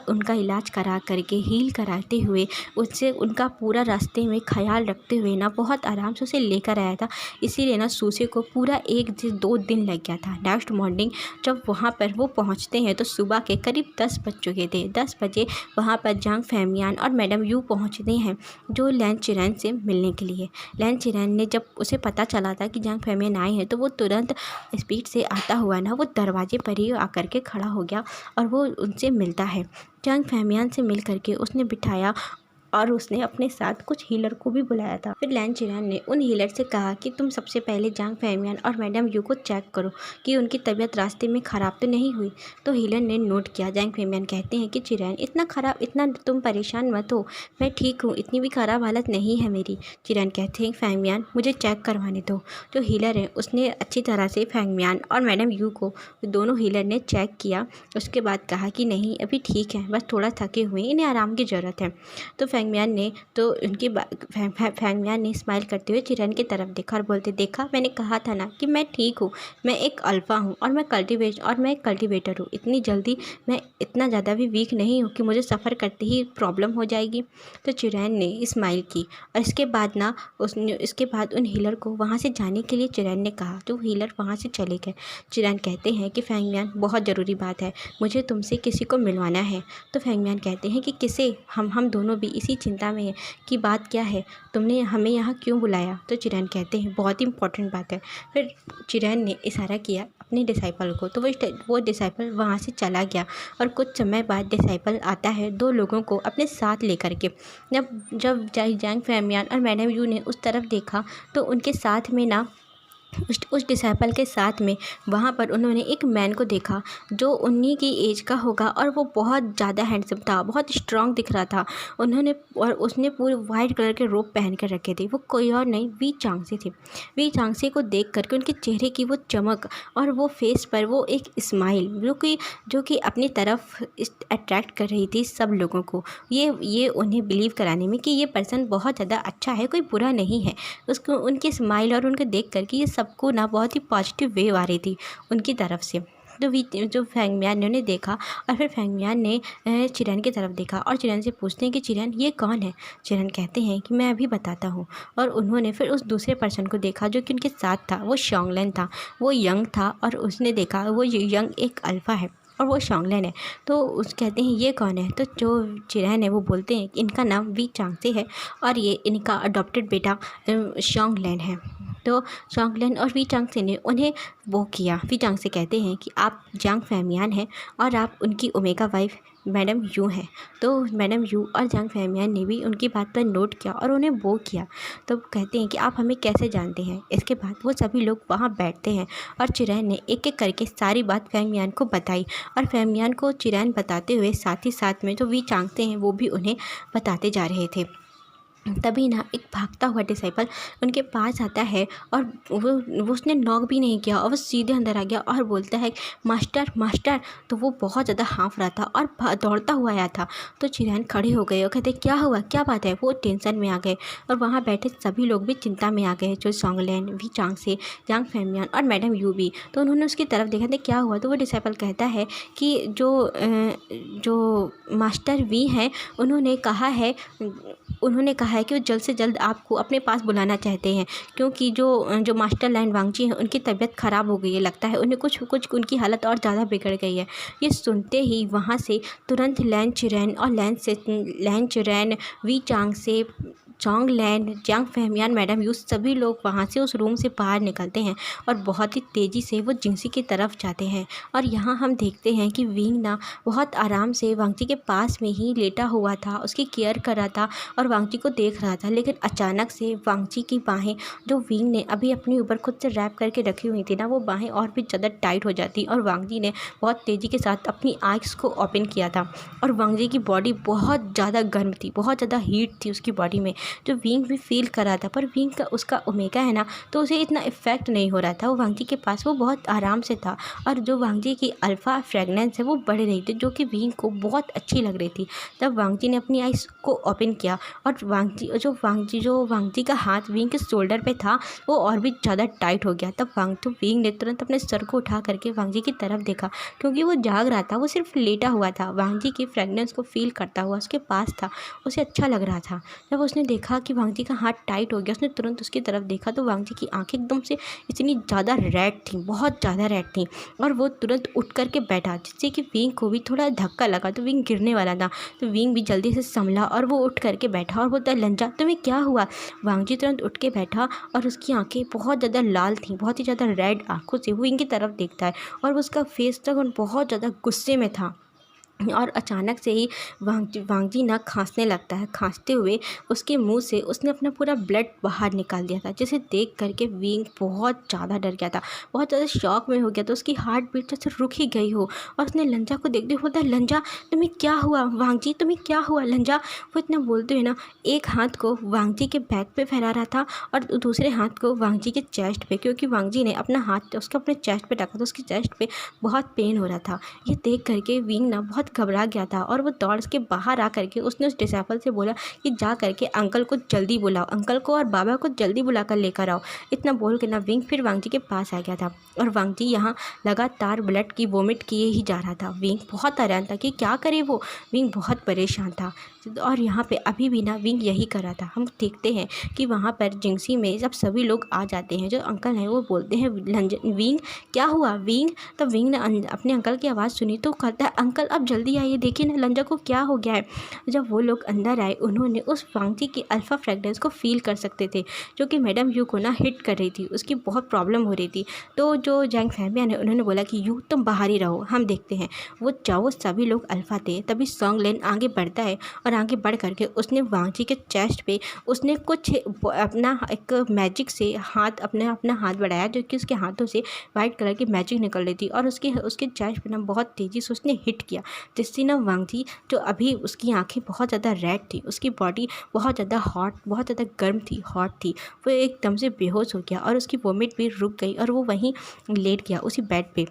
Speaker 1: उनका इलाज करा करके, हील कराते हुए, उससे उनका पूरा रास्ते में ख्याल रखते हुए ना बहुत आराम से उसे लेकर आया था। इसीलिए ना सूसी को पूरा 1 से 2 दिन लग गया था। नेक्स्ट मॉर्निंग जब वहाँ पर वो पहुँचते हैं तो सुबह के करीब 10 बज चुके थे। 10 बजे वहाँ पर जांग फैमियान और मैडम यू पहुँचते हैं जो लैन चिरन से मिलने के लिए। लैन चिरन ने जब उसे पता चला था कि जांग में आए हैं, तो वो तुरंत स्पीड से आता हुआ ना वो दरवाजे पर ही आकर के खड़ा हो गया और वो उनसे मिलता है। जांग फैमियान से मिल करके उसने बिठाया और उसने अपने साथ कुछ हीलर को भी बुलाया था। फिर लैन चिरन ने उन हीलर से कहा कि तुम सबसे पहले जांग फैमियान और मैडम यू को चेक करो कि उनकी तबीयत रास्ते में ख़राब तो नहीं हुई। तो हीलर ने नोट किया। जांग फैमियान कहते हैं कि चिरन इतना तुम परेशान मत हो, मैं ठीक हूँ, इतनी भी ख़राब हालत नहीं है मेरी। चिरन कहते हैं फैमियान मुझे चेक करवाने दो। जो हीलर है उसने अच्छी तरह से फैमियान और मैडम यू को, दोनों हीलर ने चेक किया। उसके बाद कहा कि नहीं अभी ठीक है, बस थोड़ा थके हुए, इन्हें आराम की ज़रूरत है। तो फैंगमियान ने स्माइल करते हुए चिरन की तरफ देखा और बोलते, देखा मैंने कहा था ना कि मैं ठीक हूँ, मैं एक अल्फ़ा हूँ और मैं एक कल्टिवेटर हूँ। इतनी जल्दी मैं इतना ज़्यादा भी वीक नहीं हूँ कि मुझे सफ़र करते ही प्रॉब्लम हो जाएगी। तो चिरन ने स्माइल की और इसके बाद उन हीलर को वहाँ से जाने के लिए चिरन ने कहा। तो हीलर वहाँ से चले गए। चिरन कहते हैं कि फैंगमियान बहुत ज़रूरी बात है, मुझे तुमसे किसी को मिलवाना है। तो फैंगमियान कहते हैं कि किसे? हम दोनों भी इसी चिंता में है कि बात क्या है, तुमने हमें यहाँ क्यों बुलाया? तो चिरन कहते हैं बहुत ही इंपॉर्टेंट बात है। फिर चिरन ने इशारा किया अपने डिसाइपल को, तो वो डिसाइपल वहाँ से चला गया। और कुछ समय बाद डिसाइपल आता है 2 लोगों को अपने साथ लेकर के। जब जांग फैमियान और मैडम यू ने उस तरफ देखा तो उनके साथ में ना उस डिसाइपल के साथ में वहाँ पर उन्होंने एक मैन को देखा जो उन्हीं की एज का होगा, और वो बहुत ज़्यादा हैंडसम था, बहुत स्ट्रांग दिख रहा था। उसने पूरे वाइट कलर के रोब पहन कर रखे थे। वो कोई और नहीं, वी चांगसे थे। वी चांगसे को देख करके उनके चेहरे की वो चमक और वो फेस पर वो एक स्माइल जो कि अपनी तरफ अट्रैक्ट कर रही थी सब लोगों को। ये उन्हें बिलीव कराने में कि ये पर्सन बहुत ज़्यादा अच्छा है, कोई बुरा नहीं है। उसको उनकी स्माइल और उनको देख करके ये सबको ना बहुत ही पॉजिटिव वेव आ रही थी उनकी तरफ से। तो जो फैंगमियान ने उन्हें देखा और फिर फैंगमियान ने चिरन की तरफ देखा और चिरन से पूछते हैं कि चिरन ये कौन है? चिरन कहते हैं कि मैं अभी बताता हूँ। और उन्होंने फिर उस दूसरे पर्सन को देखा जो कि उनके साथ था। वो शोंगलन था, वो यंग था, और उसने देखा वो यंग एक अल्फ़ा है और वो शोंगलन है। तो उस कहते हैं ये कौन है? तो जो चिरन है वो बोलते हैं कि इनका नाम वी चांगसे है और ये इनका अडॉप्टेड बेटा शोंगलन है। तो शोंगलन और वी चांगसे ने उन्हें वो किया। वी चांगसे कहते हैं कि आप जांग फैमियान हैं और आप उनकी ओमेगा वाइफ मैडम यू हैं। तो मैडम यू और जांग फैमियान ने भी उनकी बात पर नोट किया और उन्हें वो किया। तो कहते हैं कि आप हमें कैसे जानते हैं? इसके बाद वो सभी लोग वहाँ बैठते हैं और चिरन ने एक एक करके सारी बात फैंगमियान को बताई। और फैंगमियान को चिरन बताते हुए साथ ही साथ में जो वी चांगसे हैं वो भी उन्हें बताते जा रहे थे। तभी ना एक भागता हुआ डिसाइपल उनके पास आता है और वो उसने नॉक भी नहीं किया और वो सीधे अंदर आ गया और बोलता है मास्टर मास्टर। तो वो बहुत ज़्यादा हाँफ रहा था और दौड़ता हुआ आया था। तो चिरन खड़े हो गए और कहते क्या हुआ, क्या बात है? वो टेंशन में आ गए और वहाँ बैठे सभी लोग भी चिंता में आ गए, जो शोंगलन, वी चांगसे, जांग फैमियान और मैडम यू भी। तो उन्होंने उसकी तरफ देखा था क्या हुआ। तो वो डिसाइपल कहता है कि जो मास्टर वी हैं उन्होंने कहा है उन्होंने कहा है कि वो जल्द से जल्द आपको अपने पास बुलाना चाहते हैं, क्योंकि जो मास्टर लैन वांगजी हैं उनकी तबीयत ख़राब हो गई है। लगता है उन्हें कुछ कुछ उनकी हालत और ज़्यादा बिगड़ गई है। ये सुनते ही वहाँ से तुरंत लैन चिरेन और लैन चिरेन, वी चांग से, चोंग लैन, जियांग फहमियान, मैडम यू सभी लोग वहाँ से उस रूम से बाहर निकलते हैं और बहुत ही तेज़ी से वो जिंगसी की तरफ जाते हैं। और यहाँ हम देखते हैं कि विंग ना बहुत आराम से वांगजी के पास में ही लेटा हुआ था, उसकी केयर कर रहा था और वांगजी को देख रहा था। लेकिन अचानक से वांगजी की बाहें, जो विंग ने अभी अपने ऊपर खुद से रैप करके रखी हुई थी ना, वो बाहें और भी ज़्यादा टाइट हो जाती और वांगजी ने बहुत तेज़ी के साथ अपनी आइज़ को ओपन किया था। और वांगजी की बॉडी बहुत ज़्यादा गर्म थी, बहुत ज़्यादा हीट थी उसकी बॉडी में, जो विंग भी फील कर रहा था। पर विंग का, उसका ओमेगा है ना, तो उसे इतना इफेक्ट नहीं हो रहा था। वो वांगजी के पास वो बहुत आराम से था और जो वांगजी की अल्फ़ा फ्रेगनेंस है वो बढ़ रही थी, जो कि विंग को बहुत अच्छी लग रही थी। तब वांगजी ने अपनी आइज़ को ओपन किया और वांगजी का हाथ विंग के शोल्डर पे था, वो और भी ज़्यादा टाइट हो गया। तब विंग ने तुरंत अपने सर को उठा करके वांगजी की तरफ देखा, क्योंकि वो जाग रहा था, वो सिर्फ लेटा हुआ था, वांगजी की फ्रेगनेंस को फील करता हुआ उसके पास था, उसे अच्छा लग रहा था। जब उसने देखा कि वांगजी का हाथ टाइट हो गया, उसने तुरंत उसकी तरफ देखा तो वांगजी की आंखें एकदम से इतनी ज़्यादा रेड थी, बहुत ज़्यादा रेड थी, और वो तुरंत उठ करके बैठा, जिससे कि विंग को भी थोड़ा धक्का लगा, तो विंग गिरने वाला था। तो विंग भी जल्दी से संभला और वो उठ करके बैठा और बोलता, लंजा तुम्हें क्या हुआ? वांगजी तुरंत उठ के बैठा और उसकी आंखें बहुत ज़्यादा लाल थी, बहुत ही ज़्यादा रेड आंखों से वो विंग की तरफ देखता है और उसका फेस तक बहुत ज़्यादा गुस्से में था। और अचानक से ही वांगजी ना खांसने लगता है। खांसते हुए उसके मुंह से उसने अपना पूरा ब्लड बाहर निकाल दिया था, जिसे देख करके विंग बहुत ज़्यादा डर गया था, बहुत ज़्यादा शॉक में हो गया। तो उसकी हार्ट बीट तो रुक ही गई हो और उसने लंजा को देखते हुए बोलता, लंजा तुम्हें क्या हुआ? वांगजी तुम्हें क्या हुआ लंजा? वो इतना बोलते हुए ना एक हाथ को वांगजी के बैक पे फैला रहा था और दूसरे हाथ को वांगजी के चेस्ट पे, क्योंकि वांगजी ने अपना हाथ उसका अपने चेस्ट पे रखा, तो उसकी चेस्ट पे बहुत पेन हो रहा था। ये देख करके विंग ना बहुत घबरा गया था और वो दौड़ के बाहर आ करके उसने उस डिसेबल से बोला कि जा करके अंकल को जल्दी बुलाओ, अंकल को और बाबा को जल्दी बुला कर लेकर आओ। इतना बोल के ना विंग फिर वांगजी के पास आ गया था और वांगजी यहाँ लगातार ब्लड की वोमिट किए ही जा रहा था। विंग बहुत हैरान था कि क्या करे वो, विंग बहुत परेशान था। और यहाँ पे अभी भी ना विंग यही कर रहा था। हम देखते हैं कि वहाँ पर जिंगसी में जब सभी लोग आ जाते हैं, जो अंकल हैं वो बोलते हैं, विंग क्या हुआ विंग? तब विंग ने अपने अंकल की आवाज़ सुनी तो कहता है, अंकल अब जल्दी आइए, देखिए ना लंजा को क्या हो गया है। जब वो लोग अंदर आए, उन्होंने उस वांगजी की अल्फ़ा फ्रेगनेंस को फील कर सकते थे, जो कि मैडम यू को ना हिट कर रही थी, उसकी बहुत प्रॉब्लम हो रही थी। तो जो जियांग फहमियान है उन्होंने बोला कि यू तुम बाहर ही रहो, हम देखते हैं। वो सभी लोग अल्फ़ा थे। तभी सोंग लेन आगे बढ़ता है और आगे बढ़ करके उसने वांगजी के चेस्ट पे उसने कुछ अपना एक मैजिक से अपना हाथ बढ़ाया, जो कि उसके हाथों से वाइट कलर की मैजिक निकल रही थी और उसके चेस्ट पे ना बहुत तेज़ी से उसने हिट किया, जिससे ना वांगजी, जो अभी उसकी आंखें बहुत ज़्यादा रेड थी, उसकी बॉडी बहुत ज़्यादा हॉट, बहुत ज़्यादा गर्म थी, हॉट थी, वो एकदम से बेहोश हो गया और उसकी वोमिट भी रुक गई और वो वहीं लेट गया उसी बेड पे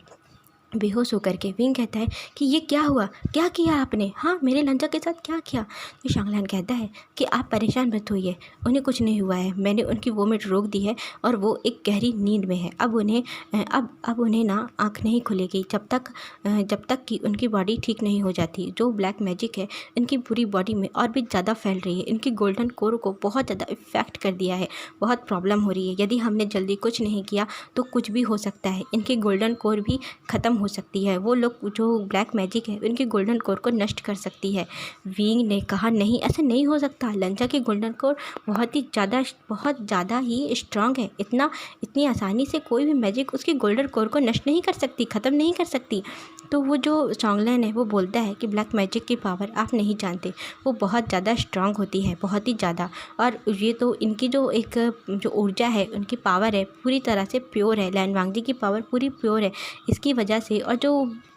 Speaker 1: बेहोश होकर के। विंग कहता है कि ये क्या हुआ, क्या किया आपने? हाँ, मेरे लंजा के साथ क्या किया? तो शांगलान कहता है कि आप परेशान मत होइए, उन्हें कुछ नहीं हुआ है, मैंने उनकी वोमिट रोक दी है और वो एक गहरी नींद में है। अब उन्हें ना आँख नहीं खुलेगी जब तक कि उनकी बॉडी ठीक नहीं हो जाती। जो ब्लैक मैजिक है इनकी पूरी बॉडी में और भी ज़्यादा फैल रही है, इनकी गोल्डन कोर को बहुत ज़्यादा इफेक्ट कर दिया है, बहुत प्रॉब्लम हो रही है। यदि हमने जल्दी कुछ नहीं किया तो कुछ भी हो सकता है, इनकी गोल्डन कोर भी ख़त्म हो सकती है। वो लोग, जो ब्लैक मैजिक है, उनकी गोल्डन कोर को नष्ट कर सकती है। विंग ने कहा, नहीं, ऐसा नहीं हो सकता, लंजा की गोल्डन कोर बहुत ज़्यादा ही स्ट्रांग है, इतनी आसानी से कोई भी मैजिक उसकी गोल्डन कोर को नष्ट नहीं कर सकती, ख़त्म नहीं कर सकती। तो वो जो चोंगलैन है वो बोलता है कि ब्लैक मैजिक की पावर आप नहीं जानते, वो बहुत ज़्यादा स्ट्रांग होती है, बहुत ही ज़्यादा। और ये तो इनकी जो ऊर्जा है, उनकी पावर है, पूरी तरह से प्योर है। लैन वांगजी की पावर पूरी प्योर है, इसकी वजह से। और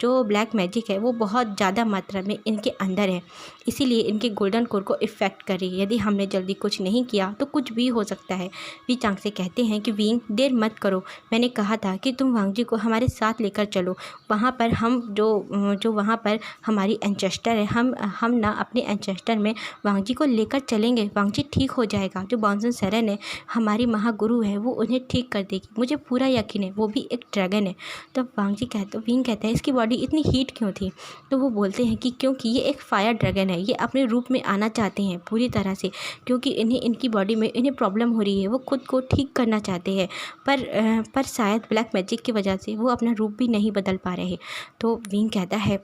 Speaker 1: जो ब्लैक मैजिक है वो बहुत ज़्यादा मात्रा में इनके अंदर है, इसीलिए इनके गोल्डन कोर को इफ़ेक्ट कर रही है। यदि हमने जल्दी कुछ नहीं किया तो कुछ भी हो सकता है। वी चांग से कहते हैं कि विंग, देर मत करो, मैंने कहा था कि तुम वांगजी को हमारे साथ लेकर चलो, वहाँ पर हम जो वहाँ पर हमारी एंचेस्टर है, हम ना अपने एंचेस्टर में वांगजी को लेकर चलेंगे, वांगजी ठीक हो जाएगा। जो बॉन्सन सरन है, हमारी महागुरु है, वो उन्हें ठीक कर देगी, मुझे पूरा यकीन है, वो भी एक ड्रैगन है। तब तो विंग कहता है इसकी बॉडी इतनी हीट क्यों थी। तो वो बोलते हैं कि क्योंकि ये एक फायर ड्रैगन है, ये अपने रूप में आना चाहते हैं पूरी तरह से, क्योंकि इन्हें इनकी बॉडी में इन्हें प्रॉब्लम हो रही है, वो खुद को ठीक करना चाहते हैं, पर शायद ब्लैक मैजिक की वजह से वो अपना रूप भी नहीं बदल पा रहे। तो विंग कहता है,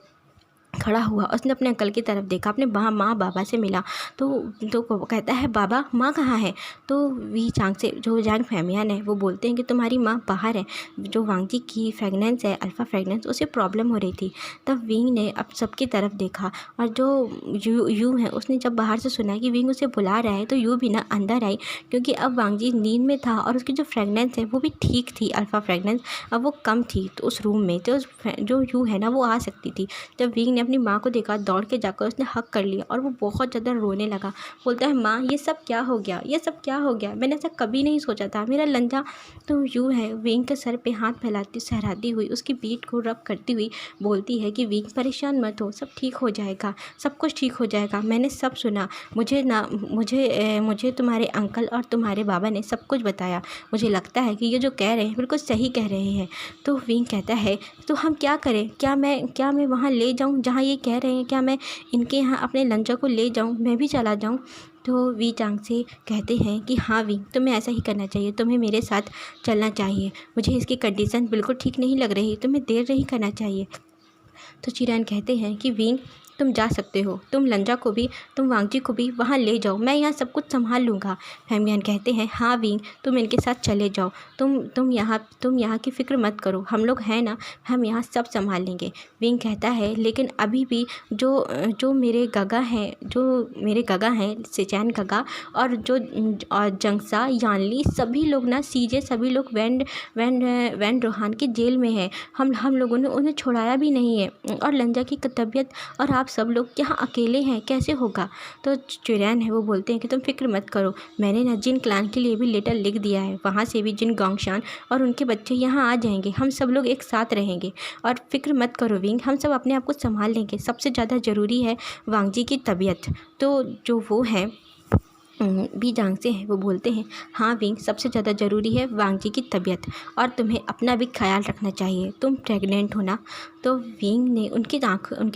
Speaker 1: खड़ा हुआ, उसने अपने अंकल की तरफ देखा, अपने माँ बाबा से मिला। तो वो कहता है बाबा माँ कहाँ है। तो वी चांग से जो जैंग फैमियान है वो बोलते हैं कि तुम्हारी माँ बाहर है, जो वांगजी की फ्रेगनेंस है, अल्फ़ा फ्रेगनेंस, उसे प्रॉब्लम हो रही थी। तब विंग ने अब सबकी तरफ देखा और जो यू है उसने जब बाहर से सुना कि विंग उसे बुला रहा है तो यू भी ना अंदर आई, क्योंकि अब वांगजी नींद में था और उसकी जो फ्रेगनेंस है वो भी ठीक थी, अल्फ़ा फ्रेगनेंस अब वो कम थी। तो उस रूम में जो यू है ना वो आ सकती थी। जब विंग ने अपनी माँ को देखा, दौड़ के जाकर उसने हक कर लिया और वो बहुत ज़्यादा रोने लगा। बोलता है माँ ये सब क्या हो गया, ये सब क्या हो गया, मैंने ऐसा कभी नहीं सोचा था, मेरा लंजा। तो यूँ है विंग के सर पे हाथ फैलाती सहराती हुई, उसकी पीठ को रब करती हुई बोलती है कि विंग परेशान मत हो, सब ठीक हो जाएगा, सब कुछ ठीक हो जाएगा, मैंने सब सुना, मुझे तुम्हारे अंकल और तुम्हारे बाबा ने सब कुछ बताया, मुझे लगता है कि ये जो कह रहे हैं बिल्कुल सही कह रहे हैं। तो विंग कहता है तो हम क्या करें, क्या मैं वहाँ ले जाऊँ जहाँ ये कह रहे हैं, क्या मैं इनके यहाँ अपने लंजा को ले जाऊँ, मैं भी चला जाऊँ। तो वी चांग से कहते हैं कि हाँ वी, तुम्हें ऐसा ही करना चाहिए, तुम्हें मेरे साथ चलना चाहिए, मुझे इसकी कंडीशन बिल्कुल ठीक नहीं लग रही, तुम्हें देर नहीं करना चाहिए। तो चिरैन कहते हैं कि विंग तुम जा सकते हो, तुम लंजा को भी, तुम वांगजी को भी वहाँ ले जाओ, मैं यहाँ सब कुछ संभाल लूँगा। फैमियान कहते हैं हाँ विंग तुम इनके साथ चले जाओ, तुम यहाँ की फ़िक्र मत करो, हम लोग हैं ना, हम यहाँ सब संभाल लेंगे। विंग कहता है लेकिन अभी भी जो मेरे गगा हैं सिचैन गगा और जंगसा यानली सभी लोग ना, सीजे सभी लोग वैन रोहान की जेल में है, हम लोगों ने उन्हें छुड़ाया भी नहीं है, और लंजा की तबीयत और आप सब लोग यहाँ अकेले हैं, कैसे होगा। तो चिरैन है वो बोलते हैं कि तुम फिक्र मत करो, मैंने ना जिन क्लान के लिए भी लेटर लिख दिया है, वहाँ से भी जिन गोंगशान और उनके बच्चे यहाँ आ जाएंगे, हम सब लोग एक साथ रहेंगे, और फिक्र मत करो विंग, हम सब अपने आप को संभाल लेंगे, सबसे ज़्यादा ज़रूरी है वांगजी की तबीयत। तो जो वो है भी जांग से हैं वो बोलते हैं हाँ विंग, सबसे ज़्यादा ज़रूरी है वांगजी की तबीयत, और तुम्हें अपना भी ख्याल रखना चाहिए, तुम प्रेग्नेंट हो ना। तो विंग ने उनकी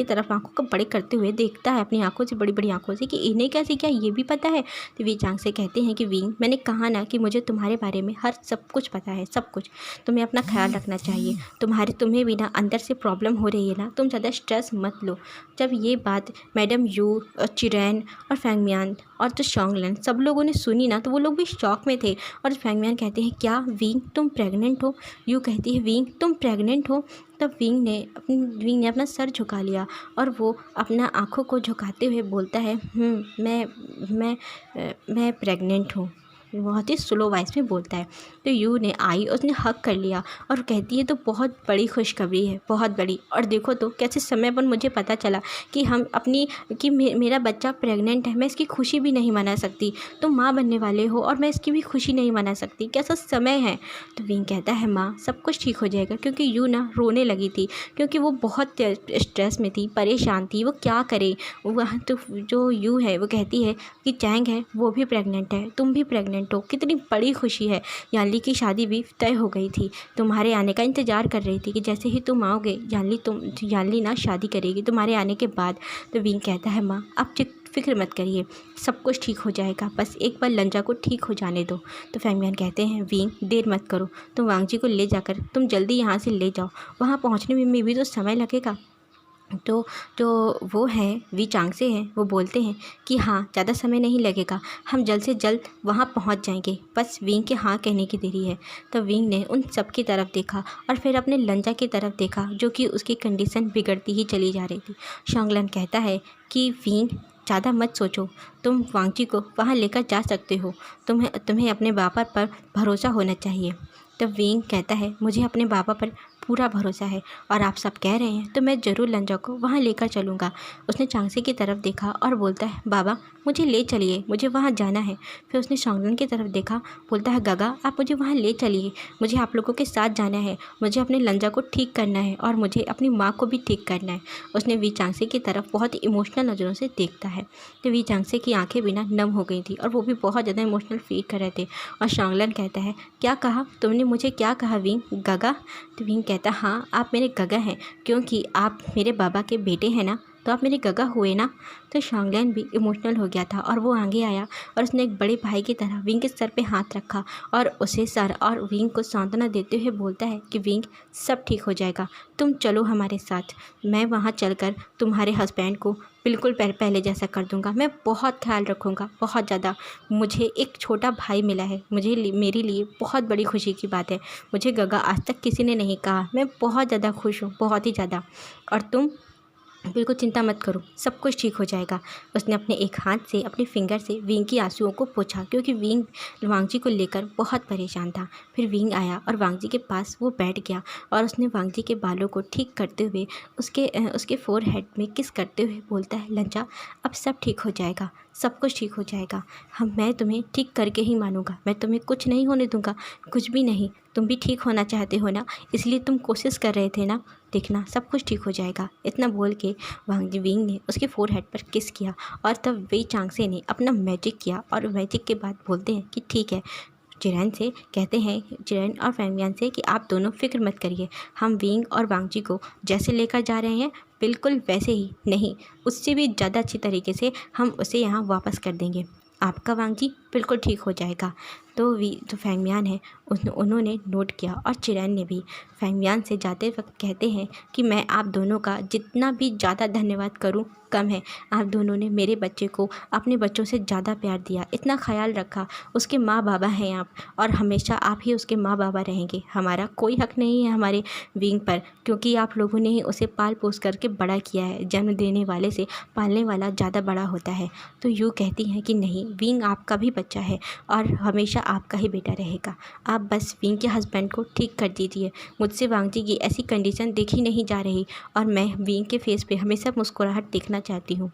Speaker 1: तरफ आंखों को बड़े करते हुए देखता है अपनी आंखों से, बड़ी बड़ी आंखों से, कि इन्हें कैसे क्या ये भी पता है। तो वी जांग से कहते हैं कि विंग मैंने कहा ना कि मुझे तुम्हारे बारे में हर सब कुछ पता है, सब कुछ, तुम्हें अपना ख्याल रखना चाहिए, तुम्हें भी ना अंदर से प्रॉब्लम हो रही है ना, तुम ज़्यादा स्ट्रेस मत लो। जब ये बात मैडम यू और चिरैन और फैंगमियान और तो शोंगलन सब लोगों ने सुनी ना, तो वो लोग भी शॉक में थे। और फैंगमियान कहते हैं क्या विंग तुम प्रेग्नेंट हो। यू कहती है विंग तुम प्रेग्नेंट हो। तब विंग ने अपना सर झुका लिया और वो अपना आँखों को झुकाते हुए बोलता है मैं प्रेग्नेंट हूँ। बहुत ही स्लो वॉइस में बोलता है। तो यू ने आई, उसने हक कर लिया और कहती है तो बहुत बड़ी खुशखबरी है, बहुत बड़ी, और देखो तो कैसे समय पर मुझे पता चला कि मेरा बच्चा प्रेग्नेंट है, मैं इसकी खुशी भी नहीं मना सकती, तुम माँ बनने वाले हो और मैं इसकी भी खुशी नहीं मना सकती, कैसा समय है। तो विंग कहता है माँ सब कुछ ठीक हो जाएगा, क्योंकि यू ना रोने लगी थी, क्योंकि वो बहुत स्ट्रेस में थी, परेशान थी, वो क्या करे। वह तो जो यू है वो कहती है कि चैंग है वो भी प्रेग्नेंट है, तुम भी प्रेग्नेंट हो, कितनी बड़ी खुशी है। यानली की शादी भी तय हो गई थी, तुम्हारे आने का इंतज़ार कर रही थी कि जैसे ही तुम आओगे यानली ना शादी करेगी तुम्हारे आने के बाद। तो विंग कहता है माँ आप फिक्र मत करिए, सब कुछ ठीक हो जाएगा, बस एक बार लंजा को ठीक हो जाने दो। तो फैंगमियान कहते हैं विंग देर मत करो, तुम वांगजी को ले जाकर तुम जल्दी यहाँ से ले जाओ, वहाँ पहुँचने में भी तो समय लगेगा। तो जो वो हैं वी चांग से हैं वो बोलते हैं कि हाँ ज़्यादा समय नहीं लगेगा, हम जल्द से जल्द वहाँ पहुँच जाएंगे, बस विंग के हाँ कहने की देरी है। तो विंग ने उन सब की तरफ देखा और फिर अपने लंजा की तरफ देखा, जो कि उसकी कंडीशन बिगड़ती ही चली जा रही थी। शोंगलन कहता है कि विंग ज़्यादा मत सोचो, तुम वांगजी को वहाँ लेकर जा सकते हो, तुम्हें अपने बाबा पर भरोसा होना चाहिए। तो विंग कहता है मुझे अपने बाबा पर पूरा भरोसा है, और आप सब कह रहे हैं तो मैं ज़रूर लंजा को वहाँ लेकर चलूँगा। उसने चांगसे की तरफ देखा और बोलता है बाबा मुझे ले चलिए, मुझे वहाँ जाना है। फिर उसने शोंगलन की तरफ देखा, बोलता है गगा आप मुझे वहाँ ले चलिए, मुझे आप लोगों के साथ जाना है, मुझे अपने लंजा को ठीक करना है और मुझे अपनी माँ को भी ठीक करना है। उसने वी चांगसे की तरफ बहुत इमोशनल नज़रों से देखता है। तो वी चांगसे की आँखें बिना नम हो गई थी और वो भी बहुत ज़्यादा इमोशनल फील कर रहे थे। और शोंगलन कहता है क्या कहा तुमने, मुझे क्या कहा विंग गगा। तो विंग कहता हाँ आप मेरे गगा हैं, क्योंकि आप मेरे बाबा के बेटे हैं ना, तो आप मेरे गगा हुए ना। तो शॉन्गलैन भी इमोशनल हो गया था और वो आगे आया और उसने एक बड़े भाई की तरह विंग के सर पे हाथ रखा और उसे सर और विंग को सांत्वना देते हुए बोलता है कि विंग सब ठीक हो जाएगा, तुम चलो हमारे साथ, मैं वहाँ चलकर तुम्हारे हस्बैंड को बिल्कुल पहले जैसा कर दूंगा, मैं बहुत ख्याल रखूँगा, बहुत ज़्यादा। मुझे एक छोटा भाई मिला है, मेरे लिए बहुत बड़ी खुशी की बात है। मुझे गगा आज तक किसी ने नहीं कहा, मैं बहुत ज़्यादा खुश हूँ, बहुत ही ज़्यादा। और तुम बिल्कुल चिंता मत करो, सब कुछ ठीक हो जाएगा। उसने अपने एक हाथ से, अपने फिंगर से विंग की आंसुओं को पोंछा, क्योंकि विंग वांगजी को लेकर बहुत परेशान था। फिर विंग आया और वांगजी के पास वो बैठ गया और उसने वांगजी के बालों को ठीक करते हुए उसके फोरहेड में किस करते हुए बोलता है, लंजा अब सब ठीक हो जाएगा, सब कुछ ठीक हो जाएगा। मैं तुम्हें ठीक करके ही मानूंगा, मैं तुम्हें कुछ नहीं होने दूंगा, कुछ भी नहीं। तुम भी ठीक होना चाहते हो ना, इसलिए तुम कोशिश कर रहे थे ना, देखना सब कुछ ठीक हो जाएगा। इतना बोल के वांग विंग ने उसके फोरहेड पर किस किया और तब वेई चांगसे ने अपना मैजिक किया और मैजिक के बाद बोलते हैं कि ठीक है। चिरैन से कहते हैं, चिरैन और फैंगमियान से कि आप दोनों फिक्र मत करिए, हम विंग और वांगजी को जैसे लेकर जा रहे हैं बिल्कुल वैसे ही नहीं, उससे भी ज़्यादा अच्छी तरीके से हम उसे यहाँ वापस कर देंगे, आपका वांगजी बिल्कुल ठीक हो जाएगा। तो फैंगमियान है, उन्होंने नोट किया और चिरैन ने भी। फैंगमियान से जाते वक्त कहते हैं कि मैं आप दोनों का जितना भी ज़्यादा धन्यवाद करूं कम है। आप दोनों ने मेरे बच्चे को अपने बच्चों से ज़्यादा प्यार दिया, इतना ख्याल रखा, उसके माँ बाबा हैं आप और हमेशा आप ही उसके माँ बाबा रहेंगे। हमारा कोई हक नहीं है हमारे विंग पर, क्योंकि आप लोगों ने ही उसे पाल पोस करके बड़ा किया है। जन्म देने वाले से पालने वाला ज़्यादा बड़ा होता है। तो यूँ कहती हैं कि नहीं, विंग आपका भी बच्चा है और हमेशा आपका ही बेटा रहेगा। आप बस विंग के हस्बैंड को ठीक कर दीजिए। मुझसे वांगजी की ऐसी कंडीशन देखी नहीं जा रही और मैं विंग के फेस पे हमेशा मुस्कुराहट देखना चाहती हूँ।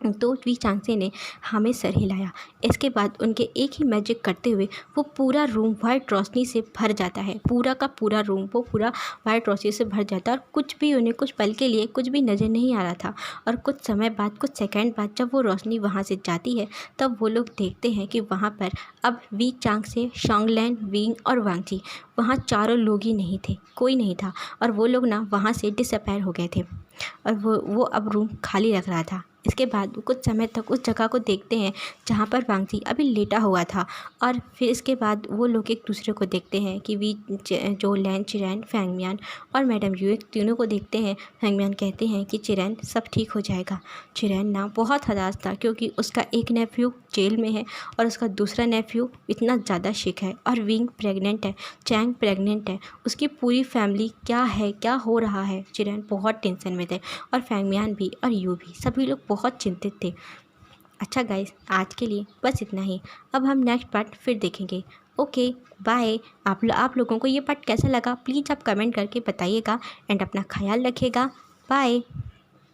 Speaker 1: तो वी चांगसे ने हमें सर हिलाया। इसके बाद उनके एक ही मैजिक करते हुए वो पूरा रूम वाइट रोशनी से भर जाता है। पूरा का पूरा रूम वो पूरा वाइट रोशनी से भर जाता है और कुछ भी उन्हें कुछ पल के लिए कुछ भी नज़र नहीं आ रहा था। और कुछ समय बाद, कुछ सेकंड बाद जब वो रोशनी वहाँ से जाती है तब वो लोग देखते हैं कि वहाँ पर अब वी चांगसे, शॉन्गलैन, विंग और वांगजी, वहाँ चारों लोग ही नहीं थे, कोई नहीं था। और वो लोग ना वहाँ से डिसअपीयर हो गए थे और वो अब रूम खाली लग रहा था। इसके बाद कुछ समय तक उस जगह को देखते हैं जहाँ पर वांगजी अभी लेटा हुआ था। और फिर इसके बाद वो लोग एक दूसरे को देखते हैं कि जोलैन, चिरैन, फैंगमियान और मैडम यू तीनों को देखते हैं। फैंगमियान कहते हैं कि चिरैन सब ठीक हो जाएगा। चिरैन ना बहुत हताश था, क्योंकि उसका एक नेफ्यू जेल में है और उसका दूसरा नेफ्यू इतना ज़्यादा सिक है और विंग प्रेग्नेंट है, चैंग प्रेग्नेंट है, उसकी पूरी फैमिली क्या है, क्या हो रहा है। चिरैन बहुत टेंशन में थे और फैंगमियान भी और यू भी, सभी लोग बहुत चिंतित थे। अच्छा गाइस, आज के लिए बस इतना ही। अब हम नेक्स्ट पार्ट फिर देखेंगे। Okay bye. आप लोगों को ये पार्ट कैसा लगा प्लीज़ आप कमेंट करके बताइएगा एंड अपना ख्याल रखिएगा। बाय।